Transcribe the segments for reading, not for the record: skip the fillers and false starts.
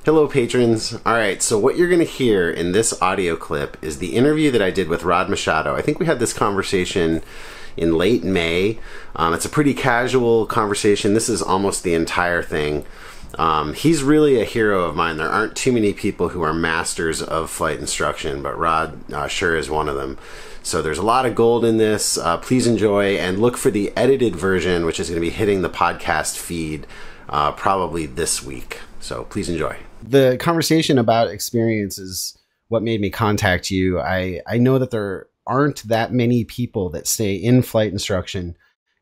Hello, patrons. All right, so what you're going to hear in this audio clip is the interview that I did with Rod Machado. I think we had this conversation in late May. It's a pretty casual conversation. This is almost the entire thing. He's really a hero of mine. There aren't too many people who are masters of flight instruction, but Rod sure is one of them. So there's a lot of gold in this. Please enjoy and look for the edited version, which is going to be hitting the podcast feed probably this week. So please enjoy. The conversation about experience is what made me contact you. I know that there aren't that many people that stay in flight instruction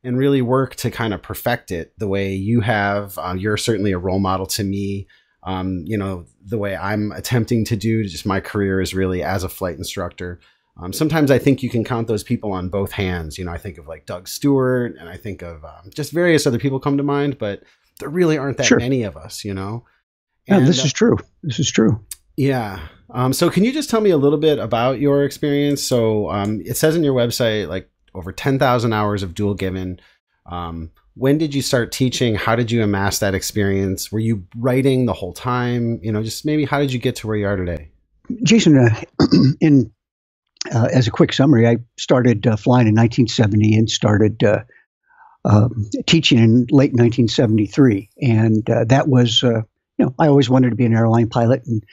and really work to kind of perfect it the way you have. You're certainly a role model to me. The way I'm attempting to do just my career is really as a flight instructor. Sometimes I think you can count those people on both hands. I think of like Doug Stewart, and I think of just various other people come to mind, but there really aren't that many of us, And, this is true. This is true. Yeah. So can you just tell me a little bit about your experience? So it says in your website, like over 10,000 hours of dual given. When did you start teaching? How did you amass that experience? Were you writing the whole time? Just maybe how did you get to where you are today? Jason, as a quick summary, I started flying in 1970 and started teaching in late 1973. And that was... I always wanted to be an airline pilot. And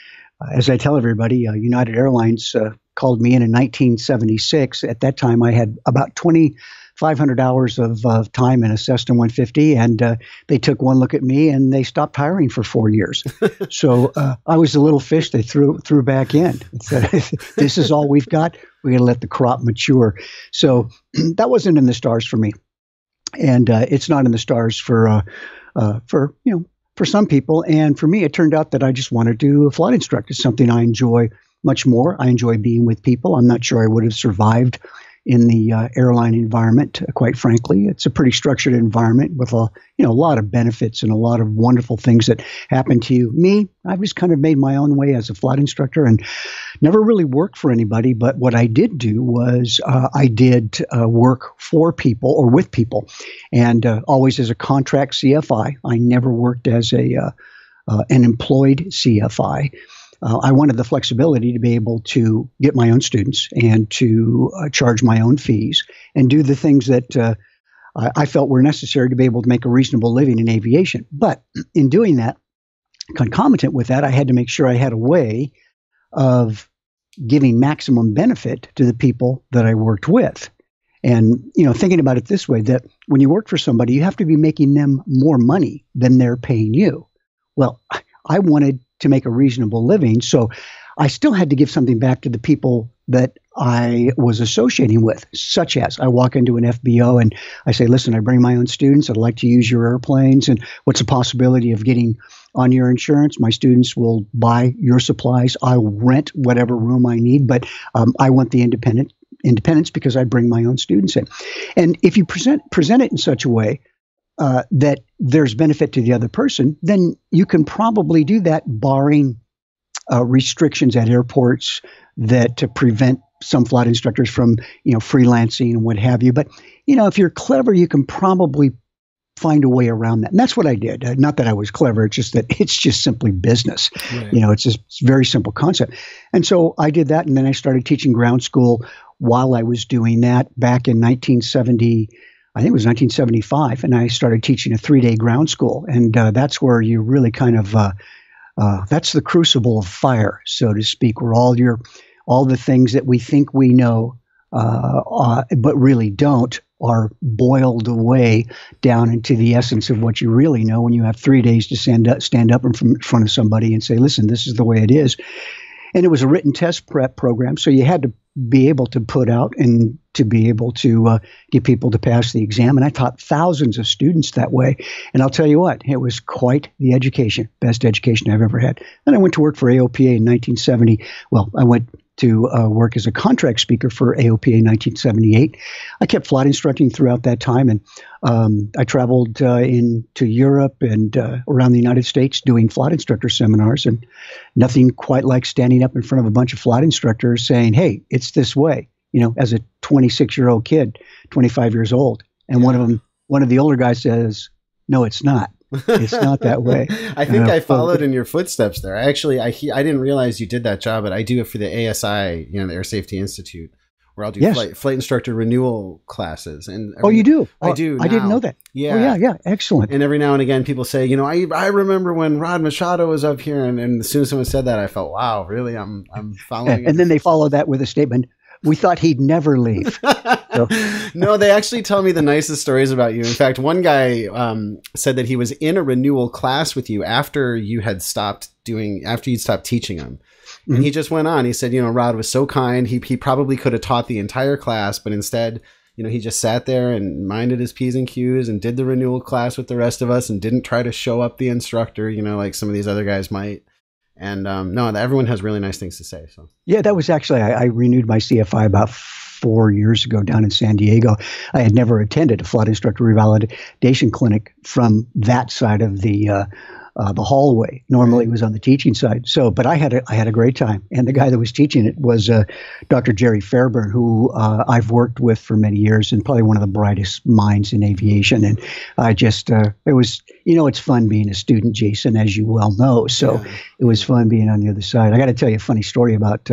as I tell everybody, United Airlines called me in 1976. At that time, I had about 2,500 hours of time in a Cessna 150. And they took one look at me and they stopped hiring for 4 years. So I was the little fish they threw back in. Said, this is all we've got. We got to let the crop mature. So that wasn't in the stars for me. And it's not in the stars for some people. And for me, it turned out that I just wanted to do a flight instructor. It's something I enjoy much more. I enjoy being with people. I'm not sure I would have survived in the airline environment, quite frankly. It's a pretty structured environment with a lot of benefits and a lot of wonderful things that happen to you. Me, I just kind of made my own way as a flight instructor and never really worked for anybody. But what I did do was I did work for people or with people, and always as a contract CFI. I never worked as an employed CFI. I wanted the flexibility to be able to get my own students and to charge my own fees and do the things that I felt were necessary to be able to make a reasonable living in aviation. But in doing that, concomitant with that, I had to make sure I had a way of giving maximum benefit to the people that I worked with. And, thinking about it this way, that when you work for somebody, you have to be making them more money than they're paying you. Well, I wanted to make a reasonable living, so I still had to give something back to the people that I was associating with, such as I walk into an FBO and I say, listen, I bring my own students. I'd like to use your airplanes. And what's the possibility of getting on your insurance? My students will buy your supplies. I'll rent whatever room I need, but I want the independence because I bring my own students in. And if you present it in such a way that there's benefit to the other person, then you can probably do that, barring restrictions at airports that to prevent some flight instructors from, freelancing and what have you. But, if you're clever, you can probably find a way around that. And that's what I did. Not that I was clever. It's just that it's just simply business. Right. It's a very simple concept. And so I did that. And then I started teaching ground school while I was doing that back in 1970. I think it was 1975, and I started teaching a 3-day ground school. And that's where you really kind of, that's the crucible of fire, so to speak, where all the things that we think we know, but really don't, are boiled away down into the essence of what you really know when you have 3 days to stand up in front of somebody and say, listen, this is the way it is. And it was a written test prep program, so you had to be able to put out and to be able to get people to pass the exam. And I taught thousands of students that way. And I'll tell you what, it was quite the education, best education I've ever had. Then I went to work for AOPA in 1970. Well, I went to work as a contract speaker for AOPA in 1978. I kept flight instructing throughout that time, and I traveled into Europe and around the United States doing flight instructor seminars, and nothing quite like standing up in front of a bunch of flight instructors saying, hey, it's this way, as a 26-year-old kid, 25 years old. And one of the older guys says, no, it's not. It's not that way. I think I followed in your footsteps there. I didn't realize you did that job, but I do it for the ASI, the Air Safety Institute, where I'll do flight instructor renewal classes. And you do? I do. I didn't know that. Yeah. Oh, yeah. Excellent. And every now and again, people say, I remember when Rod Machado was up here, and as soon as someone said that, I felt, wow, really, I'm following. And then they follow that with a statement. We thought he'd never leave. So. No, they actually tell me the nicest stories about you. In fact, one guy said that he was in a renewal class with you after you'd stopped teaching him. And he just went on. He said, Rod was so kind. He probably could have taught the entire class, but instead, he just sat there and minded his P's and Q's and did the renewal class with the rest of us and didn't try to show up the instructor, like some of these other guys might. And no, everyone has really nice things to say. So yeah, that was actually, I renewed my CFI about 4 years ago down in San Diego. I had never attended a flight instructor revalidation clinic from that side of the hallway. Normally it was on the teaching side. So, but I had a great time. And the guy that was teaching it was Dr. Jerry Fairburn, who I've worked with for many years and probably one of the brightest minds in aviation. And I just, it was, it's fun being a student, Jason, as you well know. So it was fun being on the other side. I got to tell you a funny story about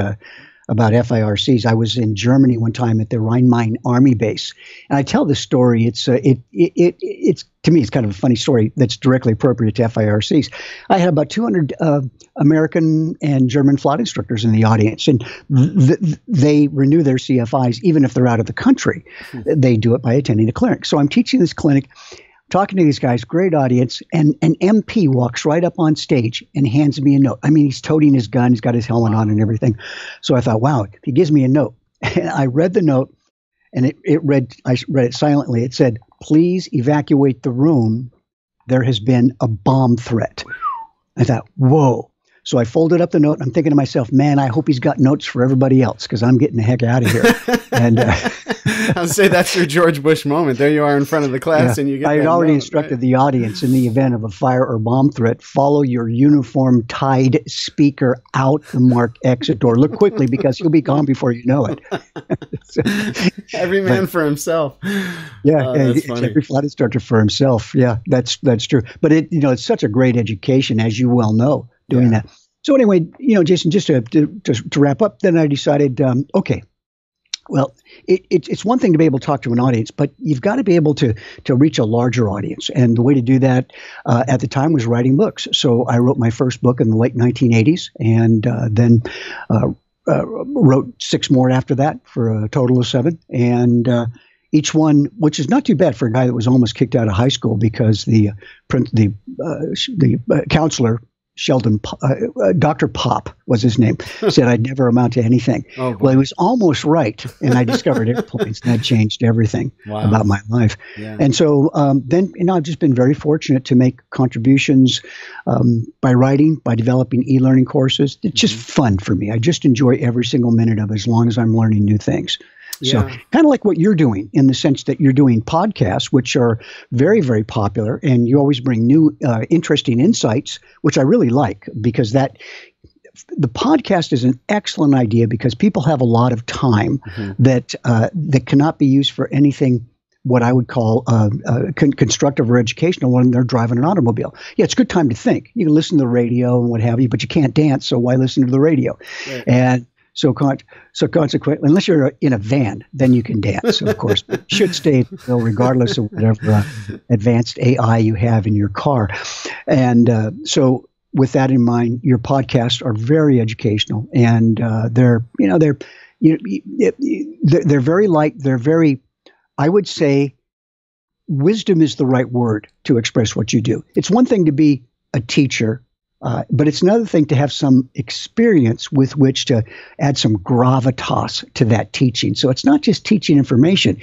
FIRCs. I was in Germany one time at the Rhine-Main Army Base, and I tell this story. It's to me, it's kind of a funny story that's directly appropriate to FIRCs. I had about 200 American and German flight instructors in the audience, and they renew their CFIs even if they're out of the country. They do it by attending a clinic. So I'm teaching this clinic, talking to these guys, great audience, and an MP walks right up on stage and hands me a note. I mean, he's toting his gun, he's got his helmet on and everything. So I thought, wow, he gives me a note. And I read the note, and I read it silently. It said, "Please evacuate the room. There has been a bomb threat." I thought, whoa. So I folded up the note, and I'm thinking to myself, man, I hope he's got notes for everybody else, because I'm getting the heck out of here. And I'll say that's your George Bush moment. There you are in front of the class, and you get. I had already instructed the audience, in the event of a fire or bomb threat, follow your uniform tied speaker out the marked exit door. Look quickly, because he'll be gone before you know it. Every man for himself. Yeah, every flight instructor for himself. Yeah, that's true. But it's such a great education, as you well know, doing that. So anyway, Jason, just to wrap up, then I decided, okay. Well, it's one thing to be able to talk to an audience, but you've got to be able to reach a larger audience. And the way to do that at the time was writing books. So I wrote my first book in the late 1980s, and then wrote 6 more after that, for a total of 7. And each one, which is not too bad for a guy that was almost kicked out of high school because the counselor, Sheldon, Dr. Pop was his name, said I'd never amount to anything. Oh, well, he was almost right. And I discovered airplanes, and that changed everything about my life. Yeah. And so then, I've just been very fortunate to make contributions by writing, by developing e-learning courses. It's just fun for me. I just enjoy every single minute of it, as long as I'm learning new things. So kind of like what you're doing, in the sense that you're doing podcasts, which are very, very popular, and you always bring new, interesting insights, which I really like, because the podcast is an excellent idea, because people have a lot of time that cannot be used for anything what I would call constructive or educational when they're driving an automobile. Yeah, it's a good time to think. You can listen to the radio and what have you, but you can't dance, so why listen to the radio? Right. And so consequently, unless you're in a van, then you can dance, of course. But you should stay still, regardless of whatever advanced AI you have in your car. And so with that in mind, your podcasts are very educational, and they're very light. They're very, I would say, wisdom is the right word to express what you do. It's one thing to be a teacher, but it's another thing to have some experience with which to add some gravitas to that teaching. So it's not just teaching information.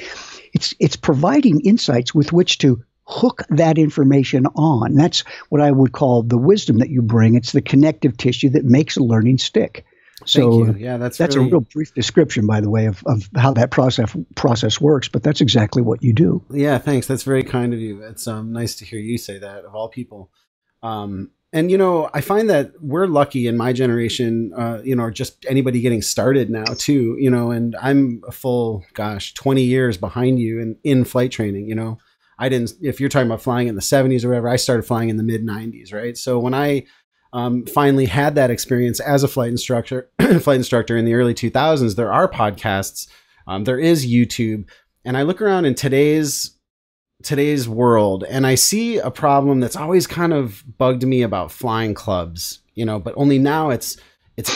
It's providing insights with which to hook that information on. That's what I would call the wisdom that you bring. It's the connective tissue that makes learning stick. So Thank you. Yeah, that's really a real brief description, by the way, of how that process works. But that's exactly what you do. Yeah, thanks. That's very kind of you. It's nice to hear you say that, of all people. And, I find that we're lucky in my generation, or just anybody getting started now too, and I'm a full, 20 years behind you in flight training, I didn't, if you're talking about flying in the 70s or whatever, I started flying in the mid 90s, right? So when I finally had that experience as a flight instructor, in the early 2000s, there are podcasts, there is YouTube, and I look around in today's world and I see a problem that's always kind of bugged me about flying clubs, but only now it's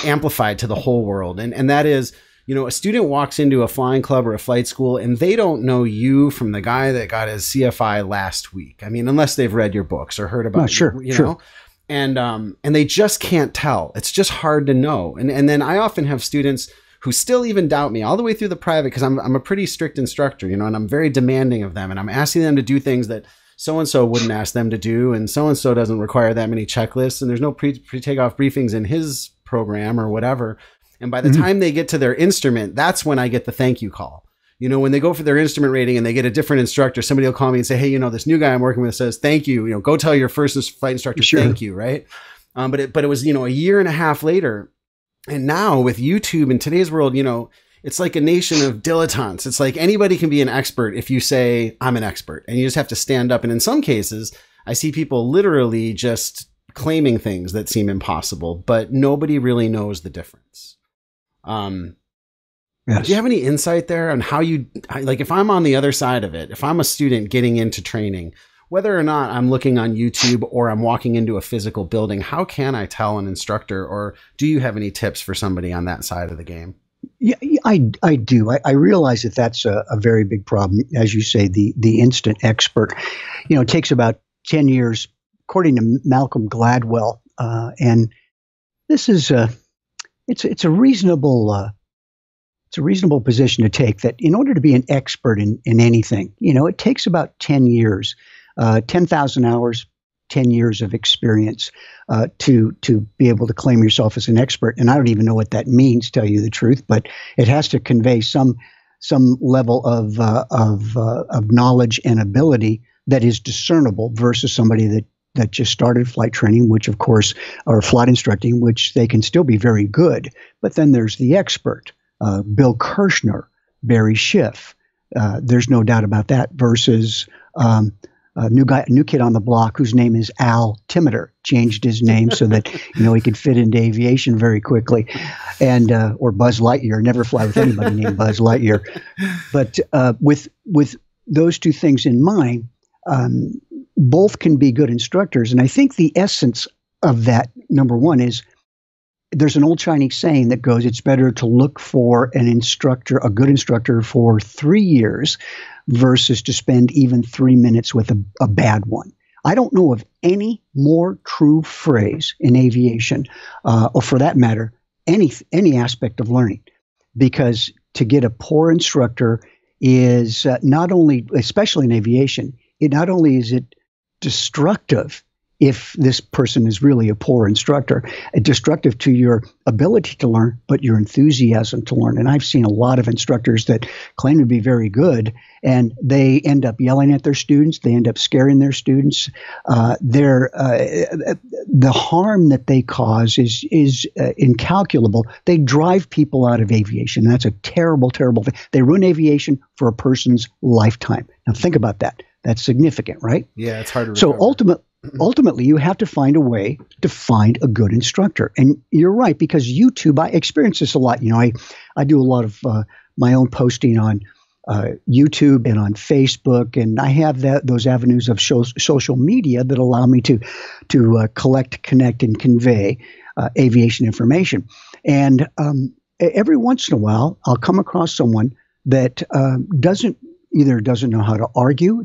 amplified to the whole world. And that is, a student walks into a flying club or a flight school and they don't know you from the guy that got his CFI last week. I mean, unless they've read your books or heard about you know, and they just can't tell. It's just hard to know. And then I often have students who still even doubt me all the way through the private, because I'm a pretty strict instructor, and I'm very demanding of them, and I'm asking them to do things that so-and-so wouldn't ask them to do, and so-and-so doesn't require that many checklists, and there's no pre-takeoff briefings in his program or whatever. And by the time they get to their instrument, that's when I get the thank you call. When they go for their instrument rating and they get a different instructor, somebody will call me and say, hey, this new guy I'm working with says, thank you, go tell your first flight instructor, thank you. Right. But it was, a year and a half later. And now with YouTube in today's world, it's like a nation of dilettantes. It's like anybody can be an expert if you say, I'm an expert, and you just have to stand up. And in some cases, I see people literally just claiming things that seem impossible, but nobody really knows the difference. Yes. Do you have any insight there on how if I'm on the other side of it, if I'm a student getting into training, whether or not I'm looking on YouTube or I'm walking into a physical building, how can I tell an instructor, or do you have any tips for somebody on that side of the game? Yeah, I do. I realize that that's a very big problem. As you say, the instant expert, it takes about 10 years, according to Malcolm Gladwell. And this is it's a reasonable position to take, that in order to be an expert in anything, it takes about 10 years. 10,000 hours, 10 years of experience to be able to claim yourself as an expert. And I don't even know what that means, to tell you the truth, but it has to convey some level of knowledge and ability that is discernible versus somebody that just started flight training, which of course, or flight instructing, which they can still be very good. But then there's the expert, Bill Kirshner, Barry Schiff. There's no doubt about that, versus new kid on the block whose name is Al Timoter, changed his name so that he could fit into aviation very quickly, and or Buzz Lightyear. Never fly with anybody named Buzz Lightyear. But with those two things in mind, both can be good instructors, and I think the essence of that, number one, is there's an old Chinese saying that goes, it's better to look for an instructor, a good instructor, for 3 years versus to spend even 3 minutes with a bad one. I don't know of any more true phrase in aviation, or for that matter, any aspect of learning, because to get a poor instructor is not only, especially in aviation, not only is it destructive if this person is really a poor instructor, destructive to your ability to learn, but your enthusiasm to learn. And I've seen a lot of instructors that claim to be very good, and they end up yelling at their students. They end up scaring their students. The harm that they cause is incalculable. They drive people out of aviation. That's a terrible, terrible thing. They ruin aviation for a person's lifetime. Now think about that. That's significant, right? Yeah, it's hard to recover. So ultimately, you have to find a way to find a good instructor. And you're right, because YouTube, I experience this a lot. I do a lot of my own posting on YouTube and on Facebook, and I have those avenues of social media that allow me to collect, connect, and convey aviation information. And every once in a while, I'll come across someone that doesn't know how to argue,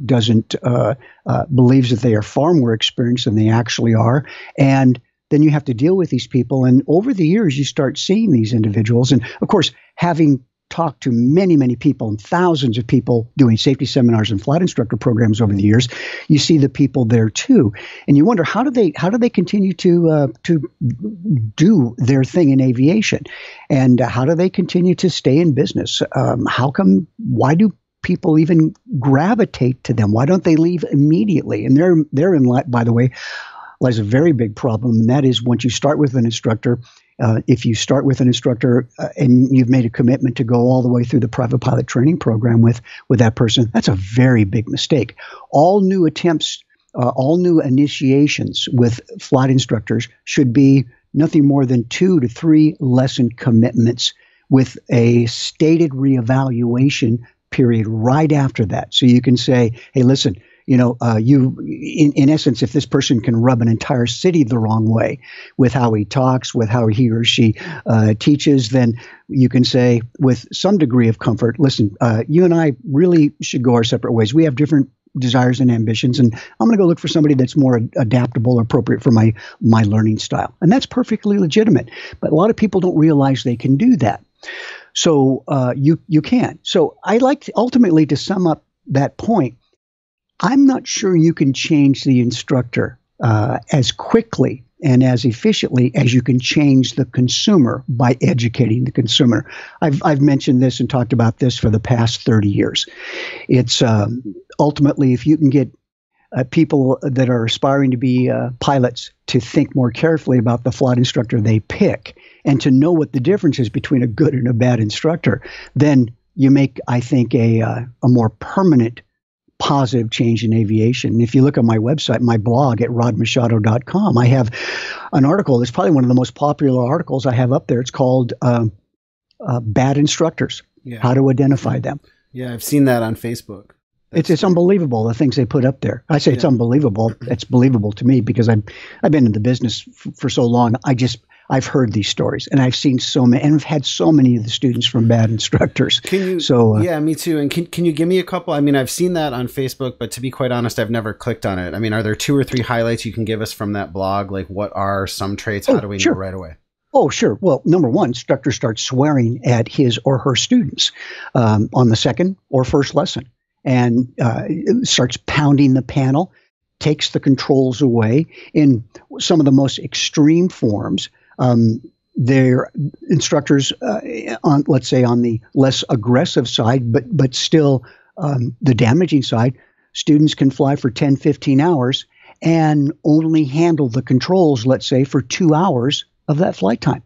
believes that they are far more experienced than they actually are. And then you have to deal with these people. And over the years, you start seeing these individuals. And of course, having talked to many, many people and thousands of people doing safety seminars and flight instructor programs over the years, you see the people there too. And you wonder, how do they continue to do their thing in aviation? And how do they continue to stay in business? Why do people even gravitate to them? Why don't they leave immediately? And therein, by the way, lies a very big problem, and that is once you start with an instructor, if you start with an instructor and you've made a commitment to go all the way through the private pilot training program with that person, that's a very big mistake. All new attempts, all new initiations with flight instructors should be nothing more than 2 to 3 lesson commitments with a stated reevaluation period right after that. So you can say, hey, listen, in essence, if this person can rub an entire city the wrong way with how he talks, with how he or she teaches, then you can say with some degree of comfort, listen, you and I really should go our separate ways. We have different desires and ambitions, and I'm going to go look for somebody that's more adaptable or appropriate for my learning style. And that's perfectly legitimate. But a lot of people don't realize they can do that. So you can. So I like to, ultimately, to sum up that point, I'm not sure you can change the instructor as quickly and as efficiently as you can change the consumer by educating the consumer. I've mentioned this and talked about this for the past 30 years. It's ultimately, if you can get people that are aspiring to be pilots to think more carefully about the flight instructor they pick and to know what the difference is between a good and a bad instructor, then you make, I think, a more permanent positive change in aviation. And if you look at my website, my blog at rodmachado.com, I have an article that's probably one of the most popular articles I have up there. It's called Bad Instructors, How to Identify Them. Yeah, I've seen that on Facebook. It's unbelievable, the things they put up there. I say it's unbelievable. It's believable to me because I've been in the business for so long. I've heard these stories, and I've seen so many, and I've had so many of the students from bad instructors. Yeah, me too. And can you give me a couple? I mean, I've seen that on Facebook, but to be quite honest, I've never clicked on it. I mean, are there 2 or 3 highlights you can give us from that blog? Like, what are some traits? How do we know right away? Oh, sure. Well, number one, instructor starts swearing at his or her students on the second or first lesson, and starts pounding the panel, takes the controls away in some of the most extreme forms. Their instructors, on, let's say, on the less aggressive side, but still the damaging side, students can fly for 10, 15 hours and only handle the controls, let's say, for 2 hours of that flight time.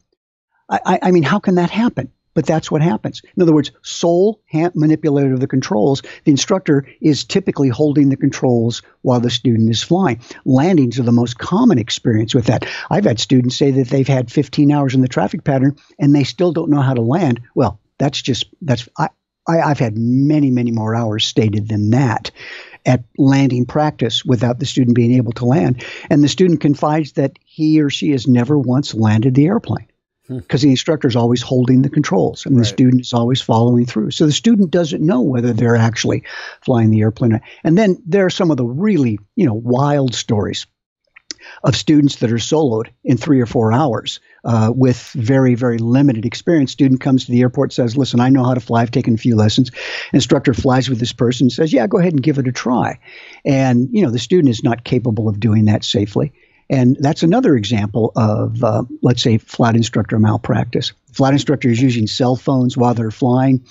I mean, how can that happen? But that's what happens. In other words, sole hand manipulator of the controls. The instructor is typically holding the controls while the student is flying. Landings are the most common experience with that. I've had students say that they've had 15 hours in the traffic pattern and they still don't know how to land. Well, I've had many, many more hours stated than that at landing practice without the student being able to land. And the student confides that he or she has never once landed the airplane, because the instructor is always holding the controls and the student is always following through. So the student doesn't know whether they're actually flying the airplane. And then there are some of the really, wild stories of students that are soloed in 3 or 4 hours with very, very limited experience. Student comes to the airport, says, listen, I know how to fly. I've taken a few lessons. Instructor flies with this person, says, yeah, go ahead and give it a try. And, the student is not capable of doing that safely. And that's another example of, let's say, flight instructor malpractice. Flight instructor is using cell phones while they're flying.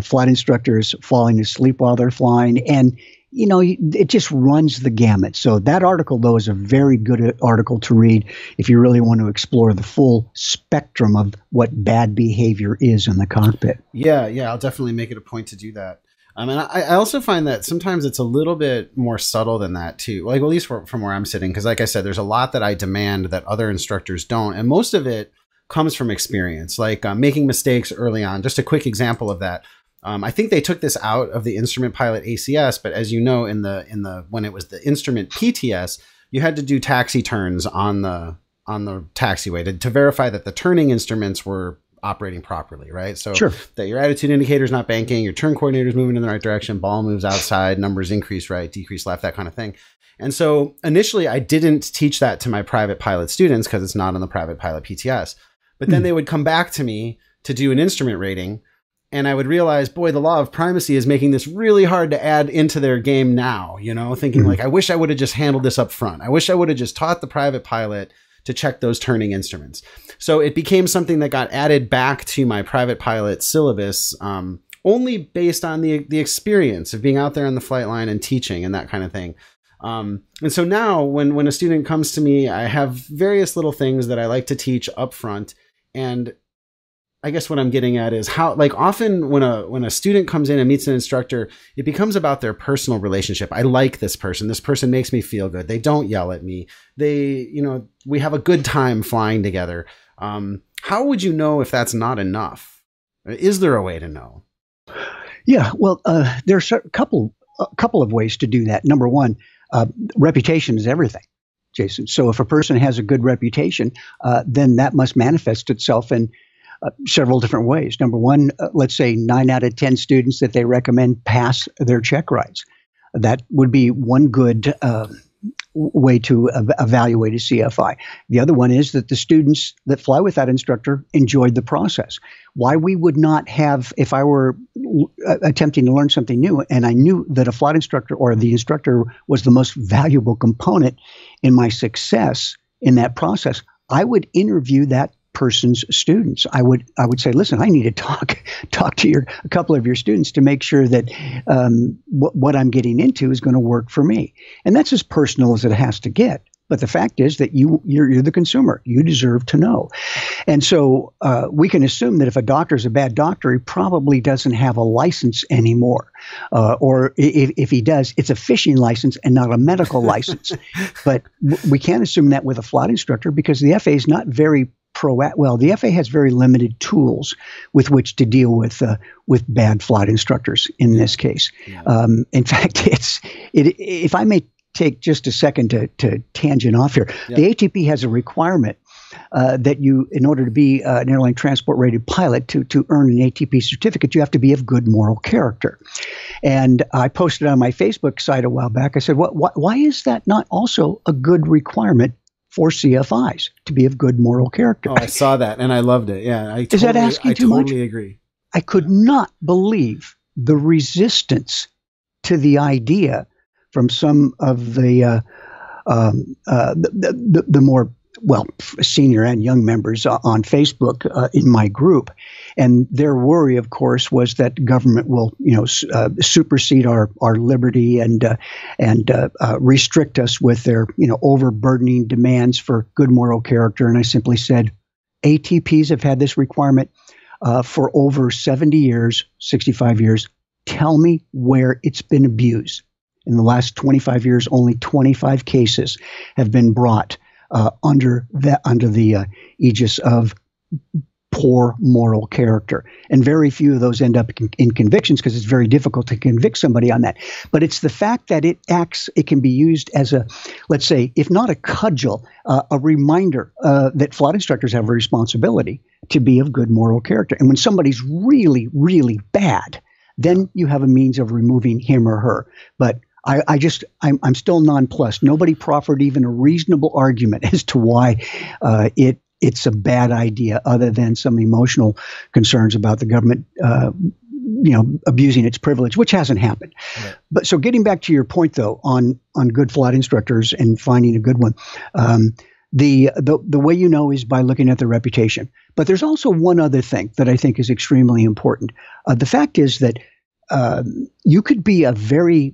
Flight instructor is falling asleep while they're flying. And, it just runs the gamut. So that article, though, is a very good article to read if you really want to explore the full spectrum of what bad behavior is in the cockpit. Yeah, I'll definitely make it a point to do that. And I also find that sometimes it's a little bit more subtle than that too. Like, at least from where I'm sitting, because like I said, there's a lot that I demand that other instructors don't. And most of it comes from experience, like making mistakes early on. Just a quick example of that. I think they took this out of the instrument pilot ACS, but as you know, when it was the instrument PTS, you had to do taxi turns on the taxiway to verify that the turning instruments were operating properly, right? So that your attitude indicator is not banking, your turn coordinator is moving in the right direction, ball moves outside, numbers increase right, decrease left, that kind of thing. And so initially I didn't teach that to my private pilot students because it's not on the private pilot PTS. But then they would come back to me to do an instrument rating, and I would realize, boy, the law of primacy is making this really hard to add into their game now, thinking like, I wish I would have just handled this up front. I wish I would have just taught the private pilot to check those turning instruments. So it became something that got added back to my private pilot syllabus, only based on the experience of being out there on the flight line and teaching and that kind of thing. And so now when a student comes to me, I have various little things that I like to teach up front. And I guess what I'm getting at is how, like, often when a student comes in and meets an instructor, it becomes about their personal relationship. I like this person. This person makes me feel good. They don't yell at me. We have a good time flying together. How would you know if that's not enough? Is there a way to know? Yeah, well, there's a couple of ways to do that. Number one, reputation is everything, Jason. So if a person has a good reputation, then that must manifest itself in several different ways. Number one, let's say 9 out of 10 students that they recommend pass their check rides. That would be one good way to evaluate a CFI. The other one is that the students that fly with that instructor enjoyed the process. Why we would not have, if I were attempting to learn something new and I knew that a flight instructor or the instructor was the most valuable component in my success in that process, I would interview that person's students. I would say, listen, I need to talk to a couple of your students to make sure that what I'm getting into is going to work for me. And that's as personal as it has to get. But the fact is that you're the consumer. You deserve to know. And so we can assume that if a doctor is a bad doctor, he probably doesn't have a license anymore. Or if he does, it's a fishing license and not a medical license. But we can't assume that with a flight instructor because the FAA is not very the FAA has very limited tools with which to deal with bad flight instructors in this case. Yeah. In fact, if I may take just a second to tangent off here, yeah. The ATP has a requirement that you, in order to be an airline transport rated pilot, to earn an ATP certificate, you have to be of good moral character. And I posted on my Facebook site a while back. I said, why is that not also a good requirement for CFIs to be of good moral character? Oh, I saw that and I loved it. Yeah, is that asking too much? I totally agree. I could not believe the resistance to the idea from some of the more senior and young members on Facebook in my group, and their worry, of course, was that government will, supersede our liberty and restrict us with their, overburdening demands for good moral character. And I simply said, ATPs have had this requirement for over 70 years, 65 years. Tell me where it's been abused. In the last 25 years, only 25 cases have been brought under the aegis of poor moral character. And very few of those end up in convictions because it's very difficult to convict somebody on that. But it's the fact that it can be used as a, let's say, if not a cudgel, a reminder that flight instructors have a responsibility to be of good moral character. And when somebody's really, really bad, then you have a means of removing him or her. But I'm still nonplussed. Nobody proffered even a reasonable argument as to why it's a bad idea, other than some emotional concerns about the government, abusing its privilege, which hasn't happened. Right. But so getting back to your point, though, on good flight instructors and finding a good one, the way you know is by looking at their reputation. But there's also one other thing that I think is extremely important. The fact is that you could be a very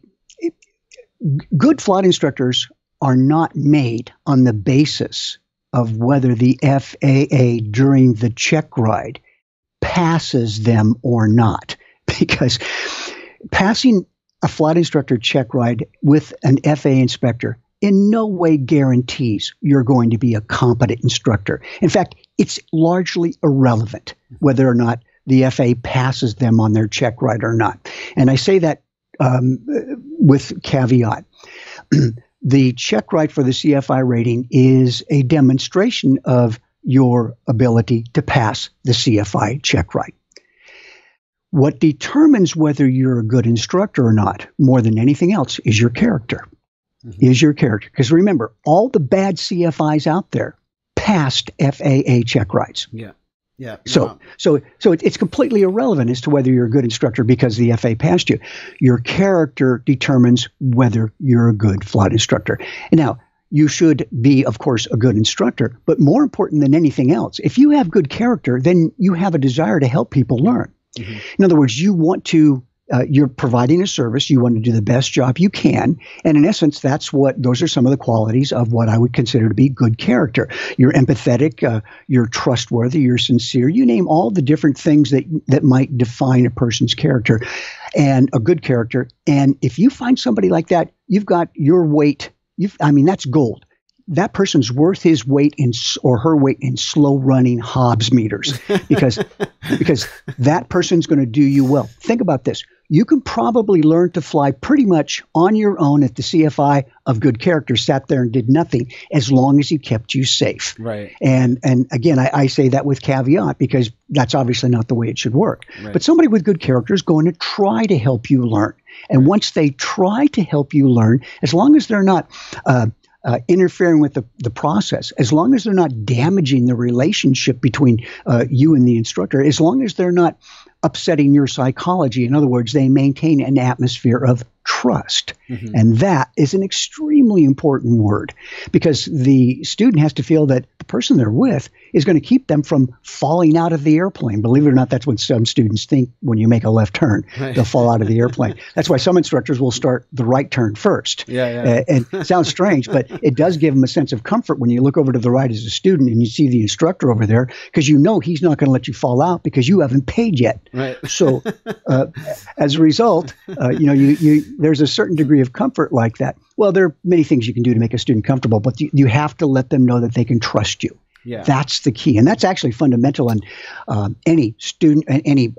good flight instructors are not made on the basis of whether the FAA during the check ride passes them or not. Because passing a flight instructor check ride with an FAA inspector in no way guarantees you're going to be a competent instructor. In fact, it's largely irrelevant whether or not the FAA passes them on their check ride or not. And I say that with caveat. The check ride for the CFI rating is a demonstration of your ability to pass the CFI check ride. What determines whether you're a good instructor or not, more than anything else, is your character. Mm-hmm. Is your character. Because remember, all the bad CFIs out there passed FAA check rides. Yeah. Yeah. So it's completely irrelevant as to whether you're a good instructor because the FAA passed you. Your character determines whether you're a good flight instructor. And now, you should be, of course, a good instructor, but more important than anything else, if you have good character, then you have a desire to help people learn. Mm-hmm. In other words, you want to you're providing a service. You want to do the best job you can. And in essence, those are some of the qualities of what I would consider to be good character. You're empathetic, you're trustworthy, you're sincere. You name all the different things that might define a person's character and a good character. And if you find somebody like that, you've got your weight. That's gold. That person's worth his weight or her weight in slow running Hobbs meters because that person's going to do you well. Think about this. You can probably learn to fly pretty much on your own if the CFI of good character sat there and did nothing, as long as he kept you safe. Right. And again, I say that with caveat because that's obviously not the way it should work. Right. But somebody with good character is going to try to help you learn. And once they try to help you learn, as long as they're not interfering with the process, as long as they're not damaging the relationship between you and the instructor, as long as they're not upsetting your psychology. In other words, they maintain an atmosphere of trust. Mm-hmm. And that is an extremely important word because the student has to feel that the person they're with is going to keep them from falling out of the airplane. Believe it or not, that's what some students think when you make a left turn. Right. They'll fall out of the airplane. That's why some instructors will start the right turn first. Yeah. And it sounds strange, but it does give them a sense of comfort when you look over to the right as a student and you see the instructor over there because you know he's not going to let you fall out because you haven't paid yet. Right. So as a result, there's a certain degree of comfort like that. Well, there are many things you can do to make a student comfortable, but you have to let them know that they can trust you. Yeah. That's the key. And that's actually fundamental in any student, any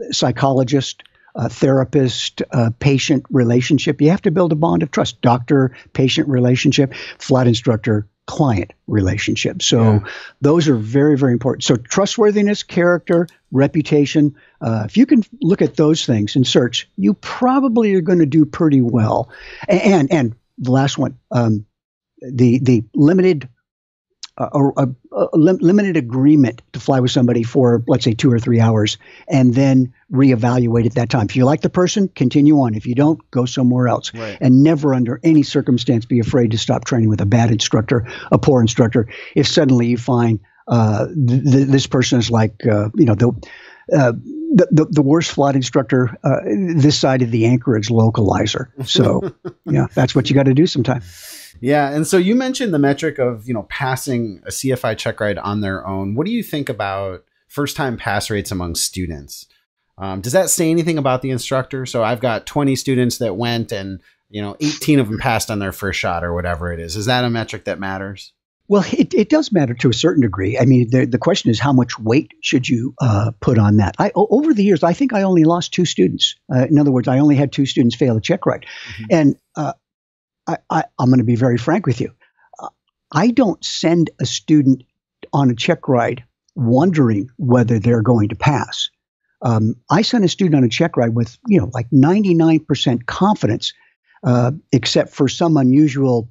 psychologist, therapist, patient relationship. You have to build a bond of trust. Doctor-patient relationship, flight instructor-client relationship. So those are very, very important. So trustworthiness, character, reputation. If you can look at those things and search, you probably are going to do pretty well. And the last one, the limited limited agreement to fly with somebody for, let's say, 2 or 3 hours and then reevaluate at that time. If you like the person, continue on. If you don't, go somewhere else. Right. And never under any circumstance be afraid to stop training with a bad instructor, a poor instructor. If suddenly you find this person is like, the worst flight instructor this side of the Anchorage localizer. So, that's what you got to do sometime. Yeah. And so you mentioned the metric of, passing a CFI check ride on their own. What do you think about first-time pass rates among students? Does that say anything about the instructor? So I've got 20 students that went and, 18 of them passed on their first shot or whatever it is. Is that a metric that matters? Well, it does matter to a certain degree. I mean, the question is how much weight should you put on that? Over the years, I think I only lost 2 students. In other words, I only had 2 students fail a check ride. Mm-hmm. And I'm going to be very frank with you. I don't send a student on a check ride wondering whether they're going to pass. I send a student on a check ride with, like 99% confidence, except for some unusual,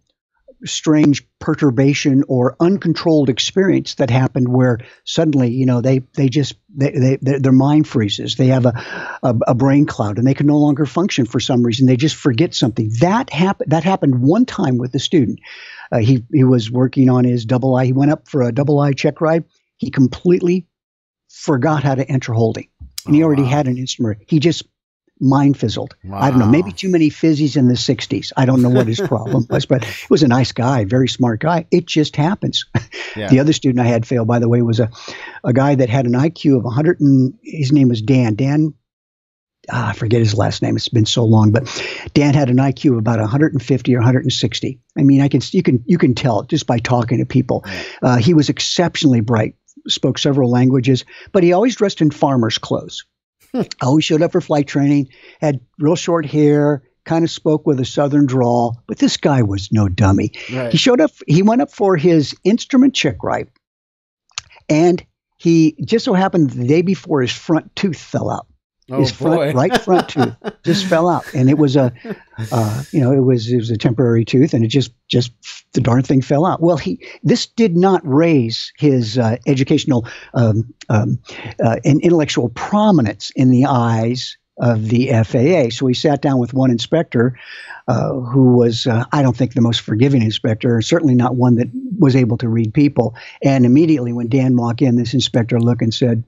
strange perturbation or uncontrolled experience that happened where suddenly, their mind freezes. They have a brain cloud and they can no longer function for some reason. They just forget something. That happened one time with the student. He was working on his double I. He went up for a double I check ride. He completely forgot how to enter holding. And he already had an instrument. He just mind fizzled. Wow. I don't know, maybe too many fizzies in the 60s. I don't know what his problem was, but he was a nice guy, very smart guy. It just happens. Yeah. The other student I had fail, by the way, was a guy that had an IQ of 100, and his name was Dan. Dan, I forget his last name. It's been so long, but Dan had an IQ of about 150 or 160. I mean, you can tell just by talking to people. He was exceptionally bright, spoke several languages, but he always dressed in farmer's clothes. Always showed up for flight training, had real short hair, kind of spoke with a southern drawl, but this guy was no dummy. Right. He showed up, he went up for his instrument check ride, and he just so happened the day before his front tooth fell out. His right front tooth just fell out, and it was it was a temporary tooth, and it just the darn thing fell out. Well, this did not raise his educational and intellectual prominence in the eyes of the FAA. So he sat down with one inspector who was, I don't think, the most forgiving inspector, certainly not one that was able to read people. And immediately when Dan walked in, this inspector looked and said,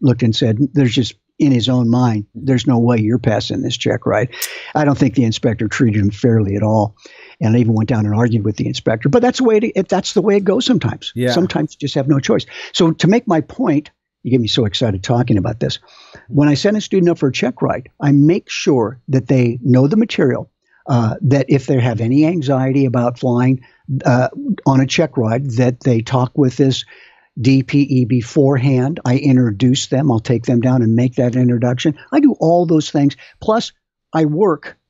in his own mind, there's no way you're passing this check ride. I don't think the inspector treated him fairly at all. And I even went down and argued with the inspector. But that's the way that's the way it goes sometimes. Yeah. Sometimes you just have no choice. So to make my point, you get me so excited talking about this. When I send a student up for a check ride, I make sure that they know the material, that if they have any anxiety about flying on a check ride, that they talk with this DPE beforehand. I introduce them. I'll take them down and make that introduction. I do all those things. Plus, I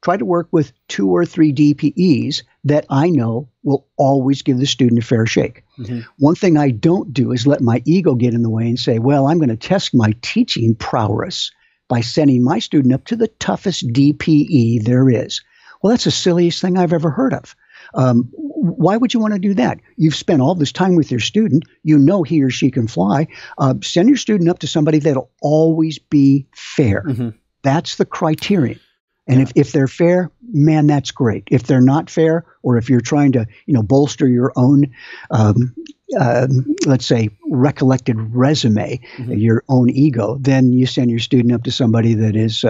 try to work with 2 or 3 DPEs that I know will always give the student a fair shake. Mm-hmm. One thing I don't do is let my ego get in the way and say, well, I'm going to test my teaching prowess by sending my student up to the toughest DPE there is. Well, that's the silliest thing I've ever heard of. Why would you want to do that? You've spent all this time with your student. You know he or she can fly. Send your student up to somebody that'll always be fair. Mm-hmm. That's the criterion. And if they're fair, man, that's great. If they're not fair, or if you're trying to, bolster your own, let's say, recollected resume, mm-hmm. your own ego, then you send your student up to somebody that is,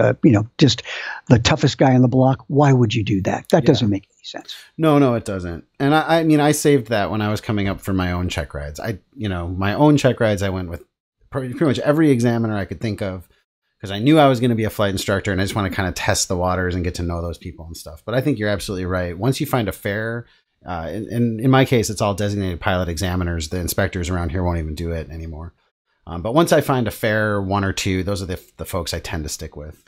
just the toughest guy on the block. Why would you do that? That doesn't make any sense. No, it doesn't. And I mean, I saved that when I was coming up for my own check rides. My own check rides, I went with pretty much every examiner I could think of, because I knew I was going to be a flight instructor and I just want to kind of test the waters and get to know those people and stuff. But I think you're absolutely right. Once you find a fair, in my case, it's all designated pilot examiners. The inspectors around here won't even do it anymore. But once I find a fair 1 or 2, those are the folks I tend to stick with.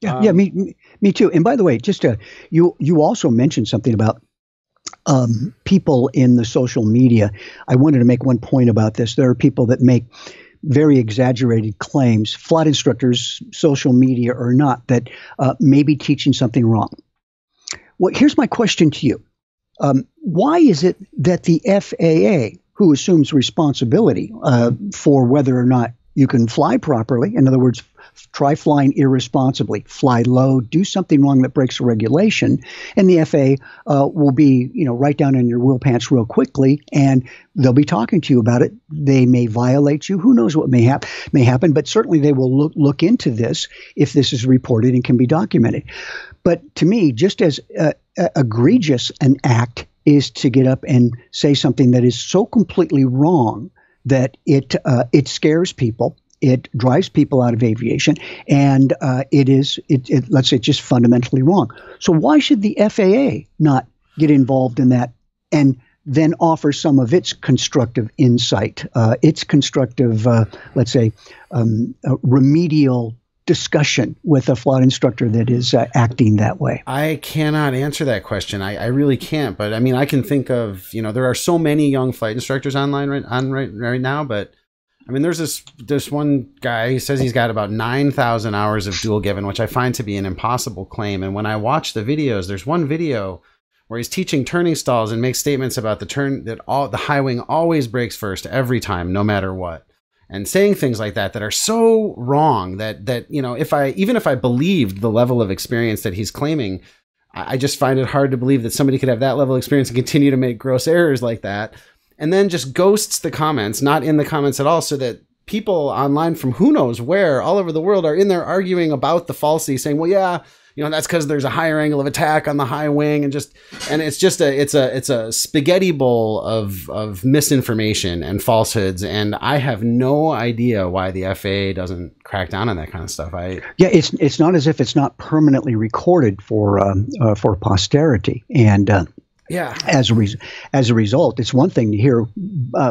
Yeah, me too. And by the way, just you also mentioned something about people in the social media. I wanted to make one point about this. There are people that make very exaggerated claims, flight instructors, social media or not, that may be teaching something wrong. Well, here's my question to you. Why is it that the FAA, who assumes responsibility for whether or not you can fly properly, in other words, try flying irresponsibly, fly low, do something wrong that breaks a regulation, and the FAA will be, right down in your wheel pants real quickly, and they'll be talking to you about it. They may violate you. Who knows what may happen, but certainly they will look into this if this is reported and can be documented. But to me, just as egregious an act is to get up and say something that is so completely wrong that it scares people. It drives people out of aviation, and let's say, just fundamentally wrong. So why should the FAA not get involved in that and then offer some of its constructive insight, its constructive, let's say, remedial discussion with a flight instructor that is acting that way? I cannot answer that question. I really can't. But I mean, I can think of, there are so many young flight instructors online right now, but I mean, there's this one guy, he says he's got about 9,000 hours of dual given, which I find to be an impossible claim. And when I watch the videos, there's one video where he's teaching turning stalls and makes statements about the high wing always breaks first every time, no matter what. And saying things like that are so wrong that even if I believed the level of experience that he's claiming, I just find it hard to believe that somebody could have that level of experience and continue to make gross errors like that. And then just ghosts the comments, not in the comments at all, so that people online from who knows where all over the world are in there arguing about the falsity, saying, well, yeah, that's because there's a higher angle of attack on the high wing, and it's just a spaghetti bowl of misinformation and falsehoods. And I have no idea why the FAA doesn't crack down on that kind of stuff. It's not as if it's not permanently recorded for posterity. And as a result, it's one thing to hear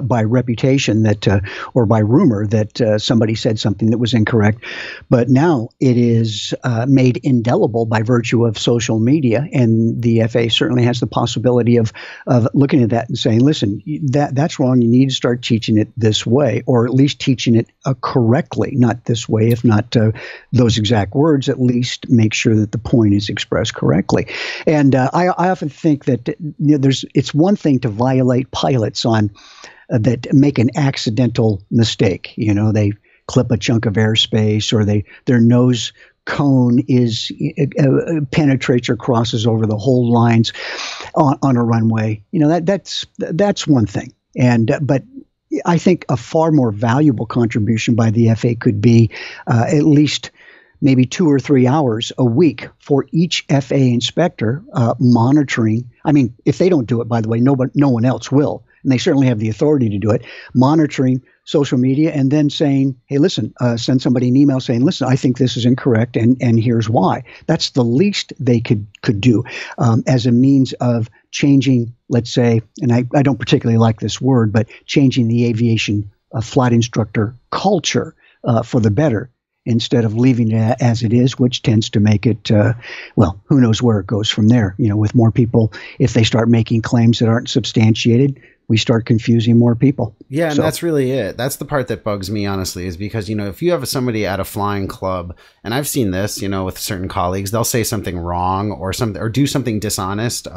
by reputation that or by rumor that somebody said something that was incorrect, but now it is made indelible by virtue of social media, and the FAA certainly has the possibility of looking at that and saying, "Listen, that's wrong. You need to start teaching it this way, or at least teaching it correctly. Not this way, if not those exact words. At least make sure that the point is expressed correctly." And I often think that it's one thing to violate pilots on that make an accidental mistake. They clip a chunk of airspace, or their nose cone penetrates or crosses over the whole lines on a runway. That's one thing. But I think a far more valuable contribution by the FA could be at least maybe 2 or 3 hours a week for each FA inspector monitoring. I mean, if they don't do it, by the way, no one else will. And they certainly have the authority to do it, monitoring social media and then saying, hey, listen, send somebody an email saying, listen, I think this is incorrect and here's why. That's the least they could do as a means of changing, let's say, and I don't particularly like this word, but changing the aviation flight instructor culture for the better, instead of leaving it as it is, which tends to make it, well, who knows where it goes from there. You know, with more people, if they start making claims that aren't substantiated, we start confusing more people. Yeah, and that's really it. That's the part that bugs me, honestly, is because, you know, if you have somebody at a flying club, and I've seen this, you know, with certain colleagues, they'll say something wrong or do something dishonest.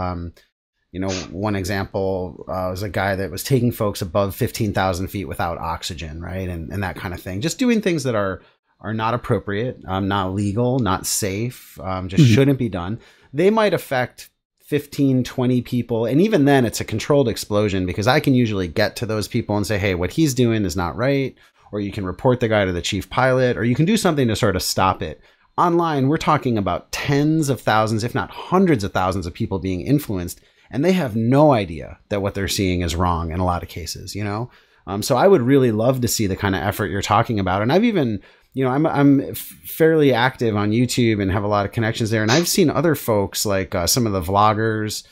You know, one example was a guy that was taking folks above 15,000 feet without oxygen, right? And that kind of thing. Just doing things that are not appropriate, not legal, not safe, just shouldn't be done. They might affect 15, 20 people. And even then it's a controlled explosion, because I can usually get to those people and say, hey, what he's doing is not right. Or you can report the guy to the chief pilot, or you can do something to sort of stop it. Online, we're talking about tens of thousands, if not hundreds of thousands of people being influenced. And they have no idea that what they're seeing is wrong in a lot of cases, you know? So I would really love to see the kind of effort you're talking about. And I've even, you know, I'm fairly active on YouTube and have a lot of connections there. And I've seen other folks like some of the vloggers,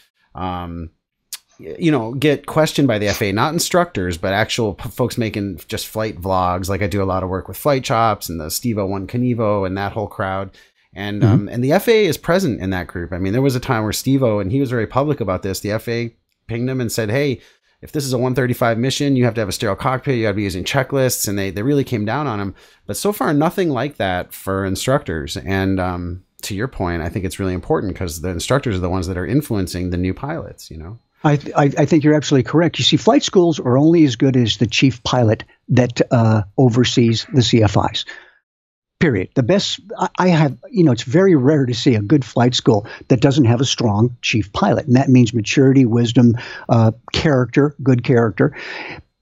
you know, get questioned by the FAA, not instructors, but actual folks making just flight vlogs. Like I do a lot of work with Flight Chops and the Steve-O-One Knievo and that whole crowd. And and the FAA is present in that group. I mean, there was a time where Steve-O, and he was very public about this, the FAA pinged him and said, hey, if this is a 135 mission, you have to have a sterile cockpit, you got to be using checklists, and they really came down on him. But so far, nothing like that for instructors. And to your point, I think it's really important, because the instructors are the ones that are influencing the new pilots, you know? I think you're absolutely correct. You see, flight schools are only as good as the chief pilot that oversees the CFIs. Period. The best I have, you know, it's very rare to see a good flight school that doesn't have a strong chief pilot. And that means maturity, wisdom, character, good character.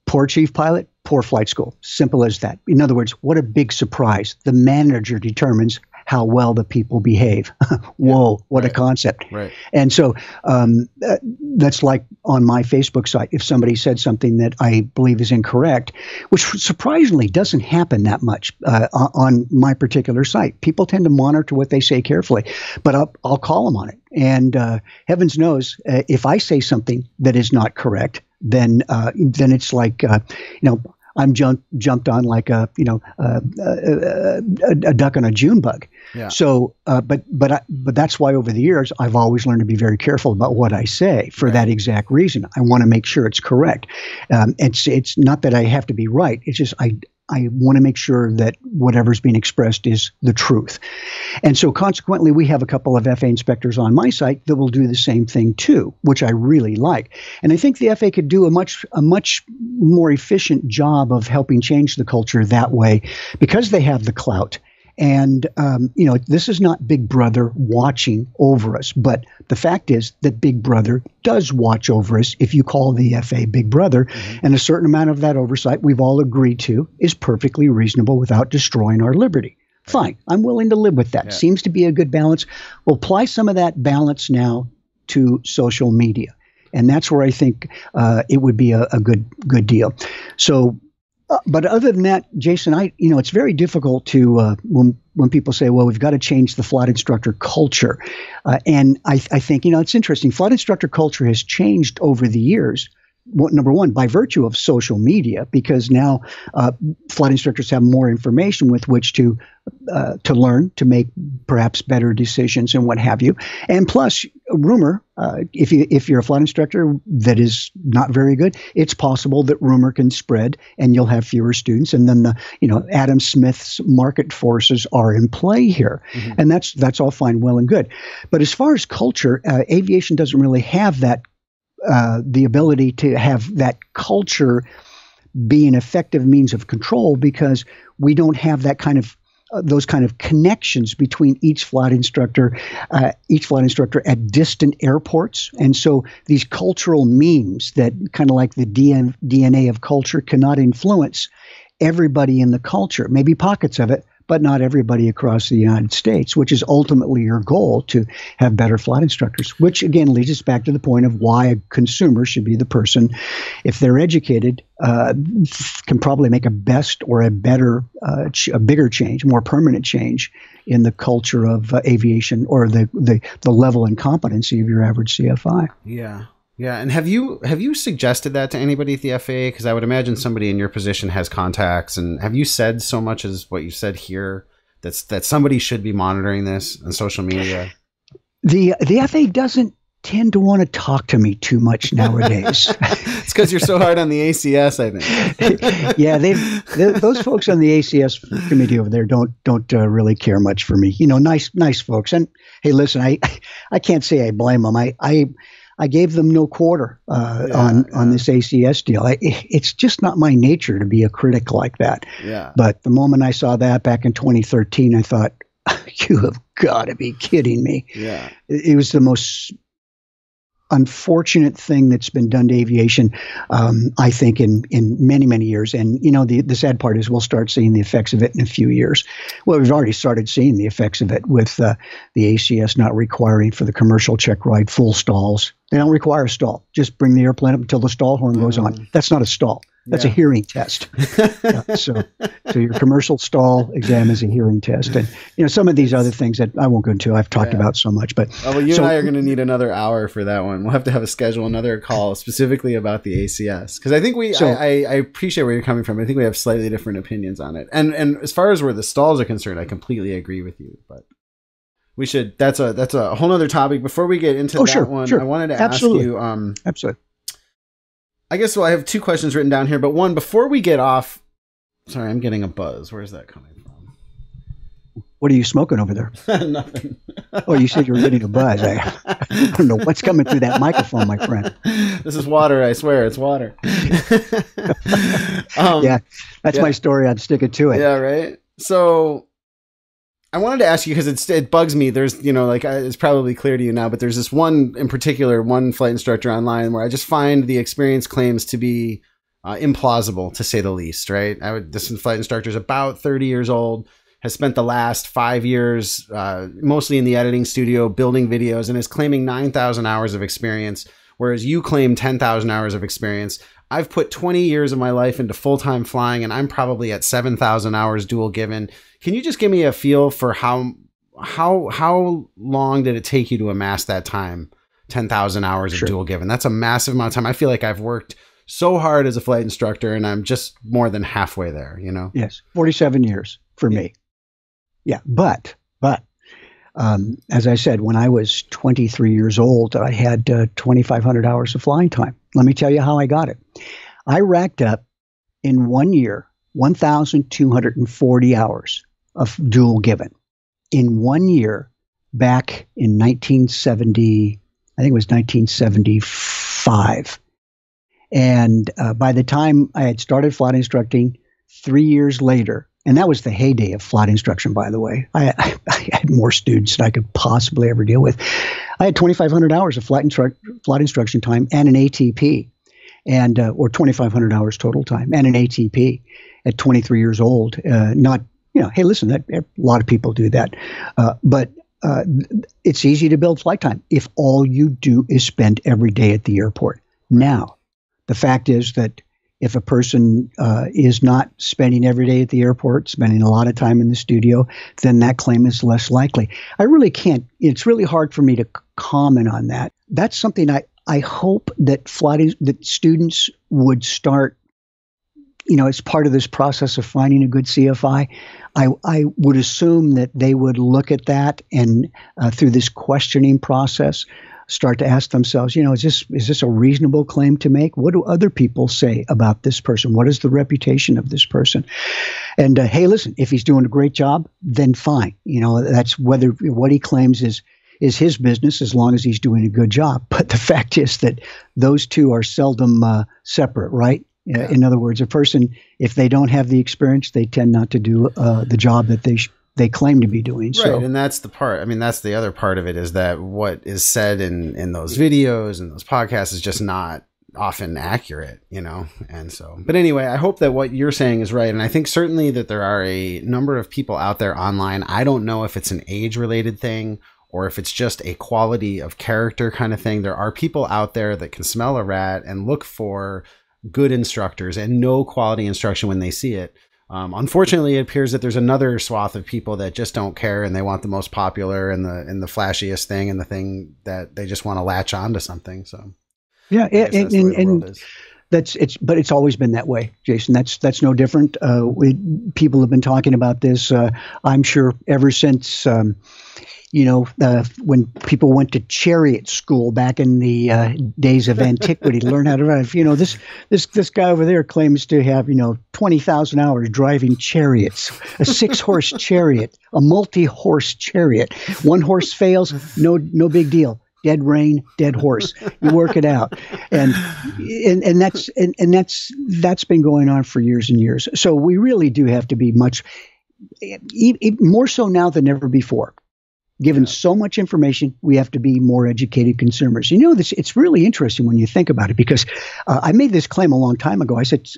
Poor chief pilot, poor flight school. Simple as that. In other words, what a big surprise. The manager determines how well the people behave. Whoa, what a concept. Right. And so that's like on my Facebook site. If somebody said something that I believe is incorrect, which surprisingly doesn't happen that much on my particular site. People tend to monitor what they say carefully, but I'll call them on it. And heavens knows, if I say something that is not correct, then it's like, you know, I'm jumped on like a duck on a June bug. Yeah. So, but that's why over the years I've always learned to be very careful about what I say for that exact reason. I want to make sure it's correct. It's not that I have to be right. It's just I want to make sure that whatever's being expressed is the truth. And so consequently, we have a couple of FAA inspectors on my site that will do the same thing too, which I really like. And I think the FAA could do a much more efficient job of helping change the culture that way, because they have the clout. And, you know, this is not Big Brother watching over us, but the fact is that Big Brother does watch over us if you call the FAA Big Brother. And a certain amount of that oversight we've all agreed to is perfectly reasonable without destroying our liberty. Fine. I'm willing to live with that. Yeah. Seems to be a good balance. We'll apply some of that balance now to social media. And that's where I think it would be a good deal. So, but other than that, Jason, it's very difficult to when people say, well, we've got to change the flight instructor culture. And I think, it's interesting. Flight instructor culture has changed over the years. Number one, by virtue of social media, because now flight instructors have more information with which to learn, to make perhaps better decisions and what have you. And plus, rumor, if you're a flight instructor that is not very good, it's possible that rumor can spread and you'll have fewer students. And then Adam Smith's market forces are in play here. And that's all fine, well and good. But as far as culture, aviation doesn't really have that. The ability to have that culture be an effective means of control, because we don't have that kind of those kind of connections between each flight instructor at distant airports. And so these cultural memes that kind of like the DNA of culture cannot influence everybody in the culture, maybe pockets of it, but not everybody across the United States, which is ultimately your goal, to have better flight instructors, which again leads us back to the point of why a consumer should be the person, if they're educated, can probably make a best or a better, a bigger change, more permanent change in the culture of aviation, or the level and competency of your average CFI. Yeah. Yeah, and have you suggested that to anybody at the FAA? Because I would imagine somebody in your position has contacts. And have you said so much as what you said here that somebody should be monitoring this on social media? The FAA doesn't tend to want to talk to me too much nowadays. It's because you're so hard on the ACS, I think. Yeah, those folks on the ACS committee over there don't really care much for me. Nice folks. And hey, listen, I can't say I blame them. I gave them no quarter on this ACS deal. It's just not my nature to be a critic like that. Yeah. But the moment I saw that back in 2013, I thought, you have got to be kidding me. Yeah. It was the most unfortunate thing that's been done to aviation, I think, in many, many years. And, the sad part is we'll start seeing the effects of it in a few years. Well, we've already started seeing the effects of it with the ACS not requiring for the commercial check ride full stalls. They don't require a stall. Just bring the airplane up until the stall horn goes on. That's not a stall. That's a hearing test. So your commercial stall exam is a hearing test. And, some of these other things that I won't go into, I've talked about so much. But and I are going to need another hour for that one. We'll have to schedule another call specifically about the ACS. Because I think I appreciate where you're coming from. I think we have slightly different opinions on it. And as far as where the stalls are concerned, I completely agree with you. But we should, that's a whole other topic. Before we get into that one, I wanted to ask you. Absolutely. I guess I have two questions written down here, but one, before we get off, sorry, I'm getting a buzz. Where's that coming from? What are you smoking over there? Nothing. Oh, you said you were getting a buzz. I don't know what's coming through that microphone, my friend. This is water. I swear it's water. Yeah, that's my story. I'd stick it to it. Yeah, right. So I wanted to ask you, because it bugs me. There's, it's probably clear to you now, but there's this one in particular, one flight instructor online where I just find the experience claims to be implausible, to say the least, right? This flight instructor is about 30 years old, has spent the last 5 years mostly in the editing studio building videos, and is claiming 9,000 hours of experience, whereas you claim 10,000 hours of experience. I've put 20 years of my life into full-time flying, and I'm probably at 7,000 hours dual given. Can you just give me a feel for how long did it take you to amass that time? 10,000 hours of dual given. That's a massive amount of time. I feel like I've worked so hard as a flight instructor, and I'm just more than halfway there, Yes. 47 years for me. Yeah. But as I said, when I was 23 years old, I had 2,500 hours of flying time. Let me tell you how I got it. I racked up in 1 year 1,240 hours of dual given. In 1 year, back in 1970, I think it was 1975. And by the time I had started flight instructing 3 years later, and that was the heyday of flight instruction, by the way. I had more students than I could possibly ever deal with. I had 2,500 hours of flight instruction time and an ATP, or 2,500 hours total time and an ATP at 23 years old. Hey, listen, a lot of people do that. But it's easy to build flight time if all you do is spend every day at the airport. Now, the fact is that if a person is not spending every day at the airport, spending a lot of time in the studio, then that claim is less likely. I really can't. It's really hard for me to comment on that. That's something I hope that that students would start, as part of this process of finding a good CFI. I would assume that they would look at that and through this questioning process, start to ask themselves, is this a reasonable claim to make? What do other people say about this person? What is the reputation of this person? And hey, listen, if he's doing a great job, then fine. That's whether what he claims is his business, as long as he's doing a good job. But the fact is that those two are seldom separate, right? Yeah. In other words, a person, if they don't have the experience, they tend not to do the job that they they claim to be doing. Right, So, and that's the part. I mean, that's the other part of it, is that what is said in those videos and those podcasts is just not often accurate, and so, but anyway, I hope that what you're saying is right. And I think certainly that there are a number of people out there online. I don't know if it's an age related thing or if it's just a quality of character kind of thing. There are people out there that can smell a rat and look for good instructors and know quality instruction when they see it. Unfortunately, it appears that there's another swath of people that just don't care, and they want the most popular and the flashiest thing, and the thing that they just want to latch on to something. So yeah, and but it's always been that way, Jason. That's no different. People have been talking about this, I'm sure, ever since when people went to chariot school back in the days of antiquity to learn how to drive. This guy over there claims to have 20,000 hours driving chariots, a 6-horse chariot, a multi-horse chariot. One horse fails, no big deal. Dead rain, dead horse. You work it out, and that's been going on for years and years. So we really do have to be much more so now than ever before. Given so much information, we have to be more educated consumers. It's really interesting when you think about it, because I made this claim a long time ago. I said,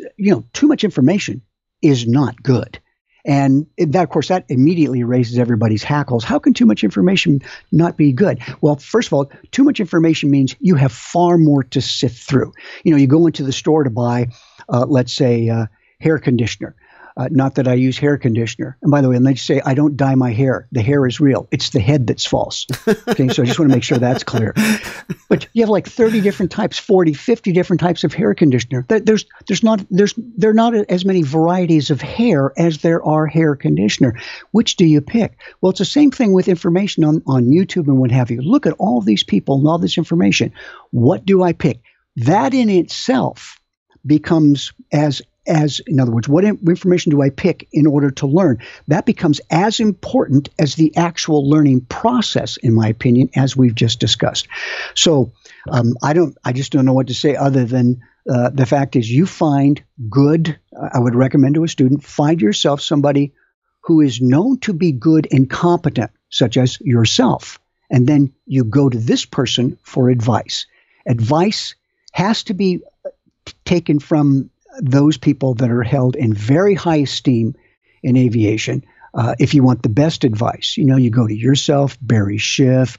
too much information is not good. And that, of course, that immediately raises everybody's hackles. How can too much information not be good? Well, first of all, too much information means you have far more to sift through. You go into the store to buy, let's say, hair conditioner. Not that I use hair conditioner. And by the way, and they say I don't dye my hair. The hair is real. It's the head that's false. Okay, so I just want to make sure that's clear. But you have like 30 different types, 40, 50 different types of hair conditioner. There are not as many varieties of hair as there are hair conditioner. Which do you pick? Well, it's the same thing with information on YouTube and what have you. Look at all these people and all this information. What do I pick? That in itself becomes in other words, what information do I pick in order to learn? That becomes as important as the actual learning process, in my opinion, as we've just discussed. So I just don't know what to say other than the fact is, you find good, I would recommend to a student, find yourself somebody who is known to be good and competent, such as yourself. And then you go to this person for advice. Advice has to be taken from those people that are held in very high esteem in aviation. If you want the best advice, you go to yourself, Barry Schiff,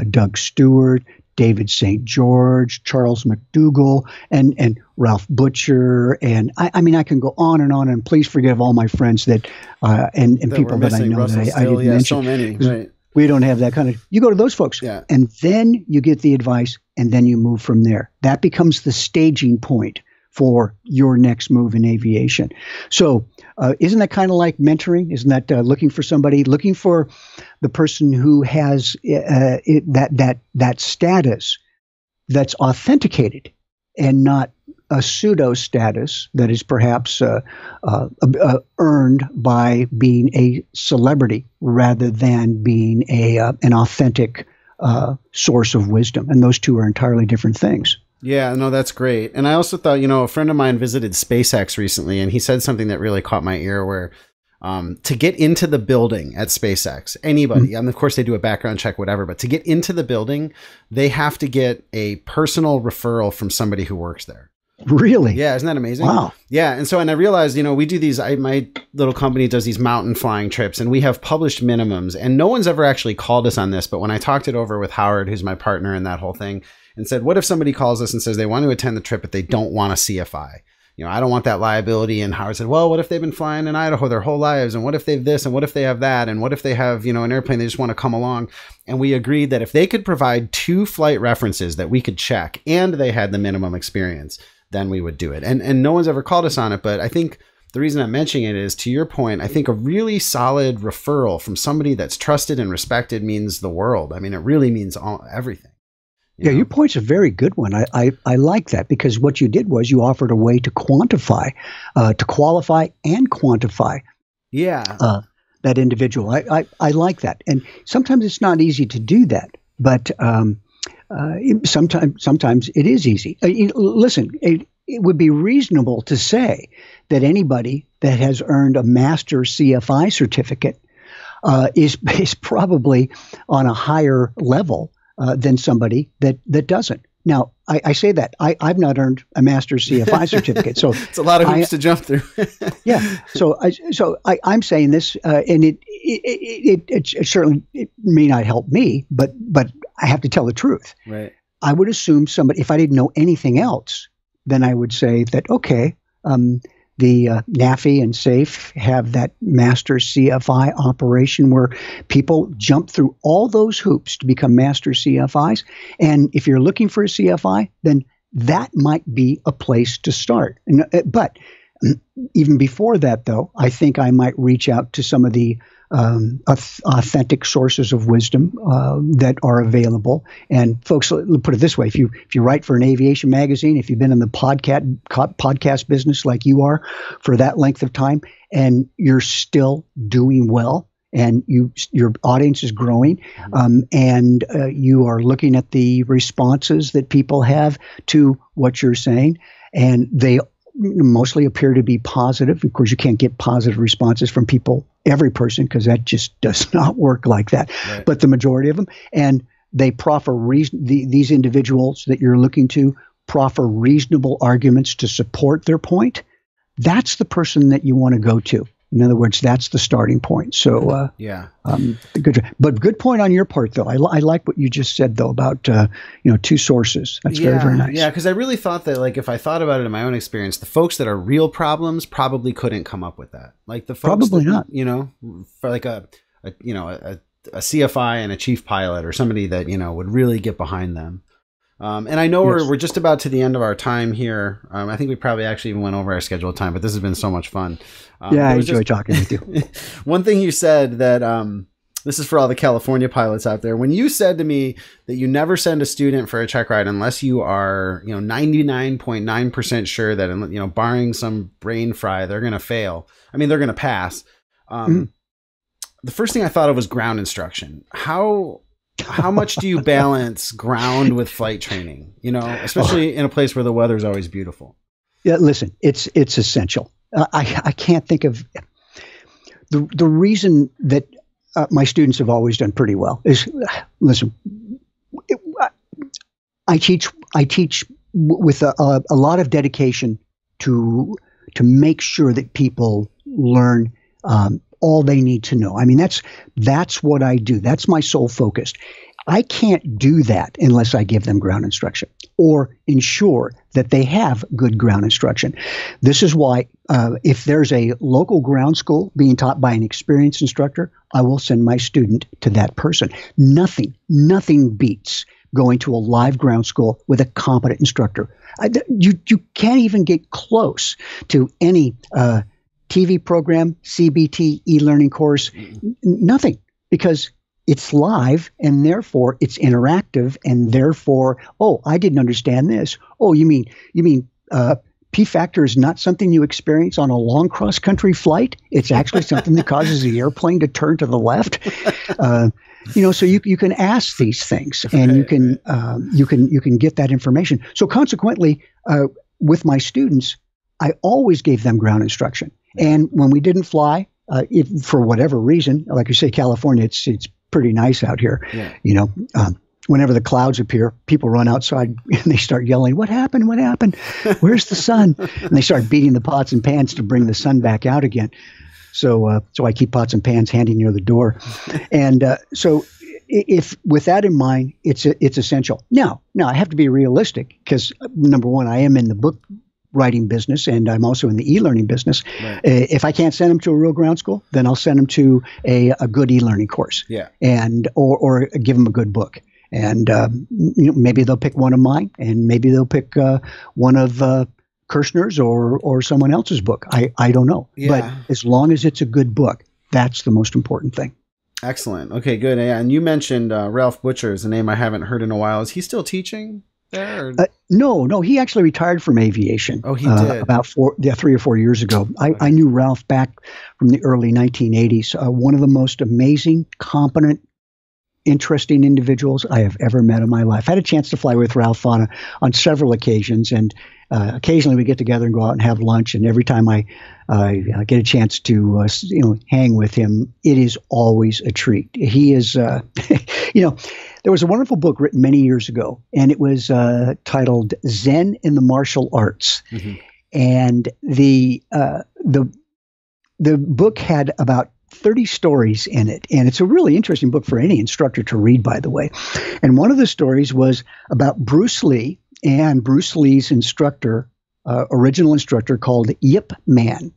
Doug Stewart, David St. George, Charles McDougall, and Ralph Butcher. And I can go on, and please forgive all my friends that and people that I know Russell that I didn't mention. So many, right. We don't have that kind of, you go to those folks, and then you get the advice, and then you move from there. That becomes the staging point for your next move in aviation. So isn't that kind of like mentoring? Isn't that looking for the person who has that status that's authenticated, and not a pseudo status that is perhaps earned by being a celebrity rather than being an authentic source of wisdom? And those two are entirely different things. Yeah, no, that's great. And I also thought, a friend of mine visited SpaceX recently, and he said something that really caught my ear, where to get into the building at SpaceX, anybody, and of course they do a background check, whatever, but to get into the building, they have to get a personal referral from somebody who works there. Really? Yeah, isn't that amazing? Wow. Yeah, and I realized, we do these, my little company does these mountain flying trips, and we have published minimums, and no one's ever actually called us on this, but when I talked it over with Howard, who's my partner in that whole thing, and said, what if somebody calls us and says they want to attend the trip, but they don't want a CFI? I don't want that liability. And Howard said, well, what if they've been flying in Idaho their whole lives? And what if they've this? And what if they have that? And what if they have, an airplane, they just want to come along? And we agreed that if they could provide 2 flight references that we could check, and they had the minimum experience, then we would do it. And no one's ever called us on it. But I think the reason I'm mentioning it is, to your point, I think a really solid referral from somebody that's trusted and respected means the world. I mean, it really means everything. Yeah, your point's a very good one. I like that, because what you did was you offered a way to quantify, to qualify and quantify that individual. I like that. And sometimes it's not easy to do that, but sometimes it is easy. Listen, it would be reasonable to say that anybody that has earned a master CFI certificate is probably on a higher level than somebody that doesn't. Now, I say that I've not earned a master's CFI certificate, so it's a lot of hoops to jump through. Yeah, so I'm saying this, and it certainly it may not help me, but I have to tell the truth. Right. I would assume somebody, if I didn't know anything else, then I would say that okay, the NAFI and SAFE have that master CFI operation where people jump through all those hoops to become master CFIs. And if you're looking for a CFI, then that might be a place to start. But even before that, though, I think I might reach out to some of the authentic sources of wisdom that are available. And folks, let's put it this way: if you write for an aviation magazine, if you've been in the podcast business like you are for that length of time, and you're still doing well, and your audience is growing, and you are looking at the responses that people have to what you're saying, and they mostly appear to be positive. Of course, you can't get positive responses from every person, because that just does not work like that. Right. But the majority of them, and they proffer these individuals that you're looking to proffer reasonable arguments to support their point. That's the person that you want to go to. In other words, that's the starting point. So, good point on your part, though. I like what you just said, though, about two sources. That's very, very nice. Yeah, because I really thought that, like, if I thought about it in my own experience, the folks that are real problems probably couldn't come up with that. Like the folks probably not. For like a CFI and a chief pilot or somebody that would really get behind them. And I know we're just about to the end of our time here. I think we probably actually even went over our scheduled time, but this has been so much fun. I enjoy talking with you. One thing you said that this is for all the California pilots out there. When you said to me that you never send a student for a check ride unless you are 99.9% sure that barring some brain fry they're going to fail. I mean, they're going to pass. The first thing I thought of was ground instruction. How much do you balance ground with flight training, especially in a place where the weather is always beautiful? Yeah, listen, it's essential. I can't think of the reason that my students have always done pretty well is, listen, I teach with a lot of dedication to make sure that people learn all they need to know. I mean, that's what I do. That's my sole focus. I can't do that unless I give them ground instruction or ensure that they have good ground instruction. This is why if there's a local ground school being taught by an experienced instructor, I will send my student to that person. Nothing beats going to a live ground school with a competent instructor. You can't even get close to any TV program, CBT, e-learning course, nothing, because it's live and therefore it's interactive and therefore, I didn't understand this. Oh, you mean P factor is not something you experience on a long cross-country flight? It's actually something that causes the airplane to turn to the left. So you can ask these things and you can get that information. So consequently, with my students, I always gave them ground instruction. And when we didn't fly, if for whatever reason, like you say, California, it's pretty nice out here. Yeah. Whenever the clouds appear, people run outside and they start yelling, "What happened? What happened? Where's the sun?" And they start beating the pots and pans to bring the sun back out again. So I keep pots and pans handy near the door. And so if with that in mind, it's essential. Now I have to be realistic because number one, I am in the book writing business and I'm also in the e-learning business. Right. If I can't send them to a real ground school, then I'll send them to a good e-learning course. Yeah. And or give them a good book. And maybe they'll pick one of mine, and maybe they'll pick one of Kirshner's or someone else's book. I don't know. Yeah. But as long as it's a good book, that's the most important thing. Excellent. Okay, good. Yeah, and you mentioned Ralph Butcher is a name I haven't heard in a while. Is he still teaching there? No. He actually retired from aviation. Oh, he did? About 3 or 4 years ago. I knew Ralph back from the early 1980s. One of the most amazing, competent interesting individuals I have ever met in my life. I had a chance to fly with Ralph on several occasions, and occasionally we get together and go out and have lunch. And every time I get a chance to hang with him, it is always a treat. He is, there was a wonderful book written many years ago, and it was titled Zen in the Martial Arts. Mm-hmm. And the book had about 30 stories in it. And it's a really interesting book for any instructor to read, by the way. And one of the stories was about Bruce Lee and Bruce Lee's instructor, original instructor called Yip Man.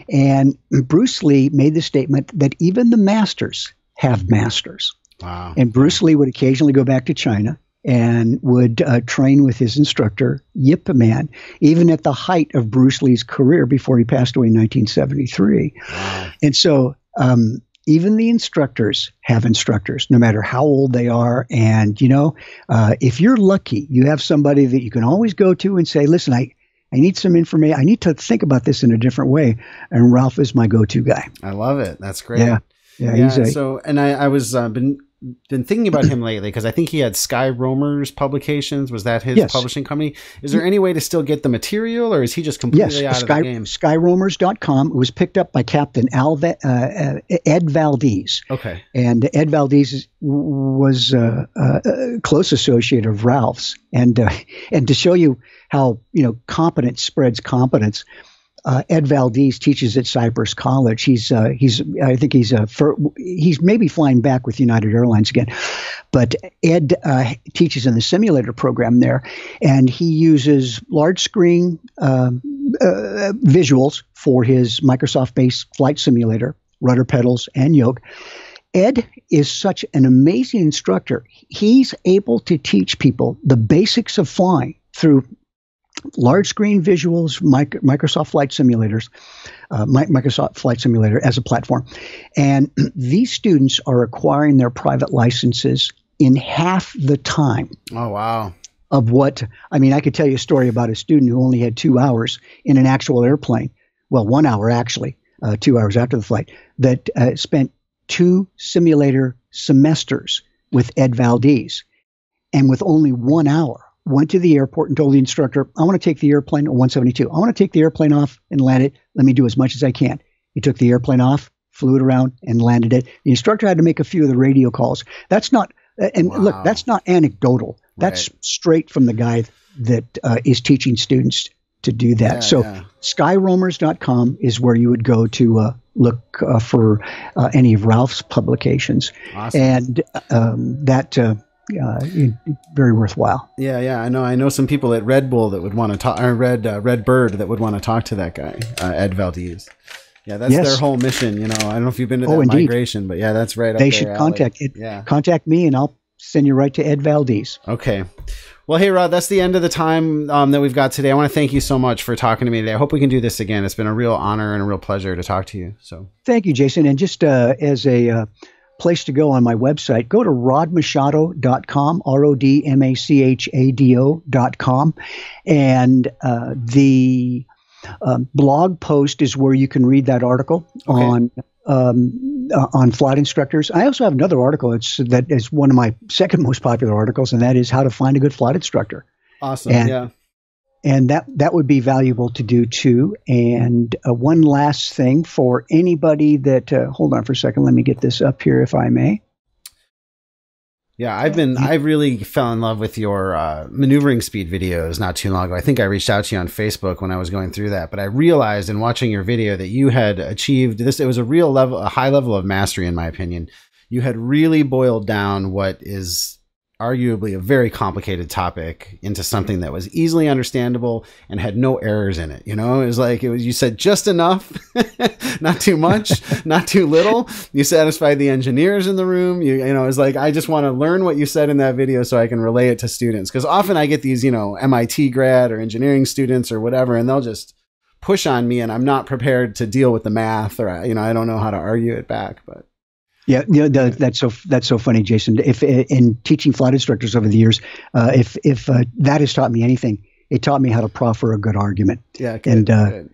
And Bruce Lee made the statement that even the masters have masters. Wow. And Bruce Lee would occasionally go back to China and would train with his instructor, Yip Man, even at the height of Bruce Lee's career before he passed away in 1973. Wow. And so even the instructors have instructors, no matter how old they are. And, if you're lucky, you have somebody that you can always go to and say, listen, I need some information. I need to think about this in a different way. And Ralph is my go-to guy. I love it. That's great. Yeah. I was been thinking about him lately because I think he had Sky Roamers Publications. Was that his publishing company? Is there any way to still get the material, or is he just completely out of the game? Skyroamers.com. It was picked up by Captain Ed Valdez. Okay. And Ed Valdez was a close associate of Ralph's. And to show you how competence spreads competence, Ed Valdez teaches at Cypress College. He's maybe flying back with United Airlines again, but Ed teaches in the simulator program there, and he uses large screen visuals for his Microsoft-based flight simulator, rudder pedals, and yoke. Ed is such an amazing instructor. He's able to teach people the basics of flying through large screen visuals, Microsoft Flight Simulators, Microsoft Flight Simulator as a platform. And these students are acquiring their private licenses in half the time. Oh, wow. Of what, I could tell you a story about a student who only had 2 hours in an actual airplane. Well, 1 hour actually, 2 hours after the flight, that spent 2 simulator semesters with Ed Valdez. And with only 1 hour, went to the airport and told the instructor, I want to take the airplane at 172. I want to take the airplane off and land it. Let me do as much as I can. He took the airplane off, flew it around, and landed it. The instructor had to make a few of the radio calls. That's not, look, that's not anecdotal. That's straight from the guy that is teaching students to do that. Skyroamers.com is where you would go to look for any of Ralph's publications. Awesome. And very worthwhile. Yeah. I know some people at Red Bull that would want to talk, or Red Bird that would want to talk to that guy, Ed Valdez. Yeah, that's their whole mission. I don't know if you've been to that migration, but that's right. They should contact me, and I'll send you right to Ed Valdez. Okay. Well, hey, Rod, that's the end of the time that we've got today. I want to thank you so much for talking to me today. I hope we can do this again. It's been a real honor and a real pleasure to talk to you. So thank you, Jason. And just as a place to go on my website, go to rodmachado.com, rodmachado.com. And the blog post is where you can read that article on flight instructors. I also have another article that is one of my second most popular articles, and that is how to find a good flight instructor. Awesome. And that would be valuable to do too. And one last thing for anybody that hold on for a second, let me get this up here if I may. Yeah, I really fell in love with your maneuvering speed videos not too long ago. I think I reached out to you on Facebook when I was going through that, but I realized in watching your video that you had achieved this. It was a high level of mastery, in my opinion. You had really boiled down what is arguably a very complicated topic into something that was easily understandable and had no errors in it. It was like, you said just enough, not too much, not too little. You satisfied the engineers in the room. It was like, I just want to learn what you said in that video so I can relay it to students. Cause often I get these, MIT grad or engineering students or whatever, and they'll just push on me and I'm not prepared to deal with the math, or, I don't know how to argue it back, but. Yeah, that's so funny, Jason. If in teaching flight instructors over the years, if that has taught me anything, it taught me how to proffer a good argument. Yeah, good,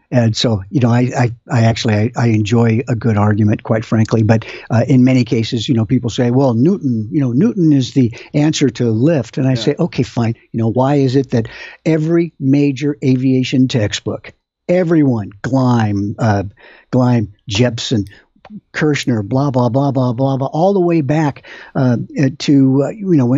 and so I actually enjoy a good argument, quite frankly. But in many cases, people say, well, Newton is the answer to lift, and I say, okay, fine. Why is it that every major aviation textbook, everyone, Gleim, Jepson, Kirshner, blah blah blah blah blah blah, all the way back to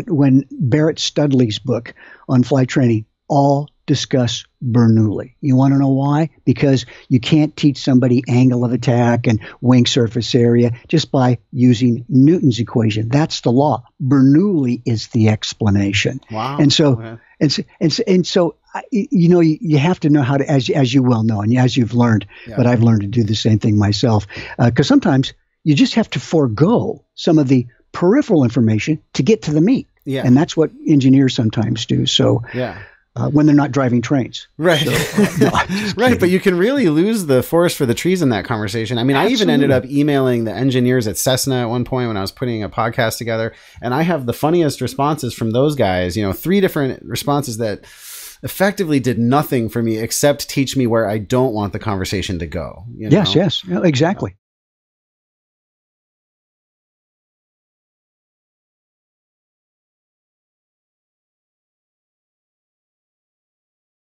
when Barrett Studley's book on flight training all discuss Bernoulli. You want to know why? Because you can't teach somebody angle of attack and wing surface area just by using Newton's equation. That's the law. Bernoulli is the explanation. Wow. And so and so you have to know how to, as you well know, and as you've learned, but I've learned to do the same thing myself, because sometimes you just have to forego some of the peripheral information to get to the meat. Yeah. And that's what engineers sometimes do. So when they're not driving trains. Right. So, right. But you can really lose the forest for the trees in that conversation. I mean, I even ended up emailing the engineers at Cessna at one point when I was putting a podcast together, and I have the funniest responses from those guys, 3 different responses that effectively did nothing for me except teach me where I don't want the conversation to go. Yes, exactly.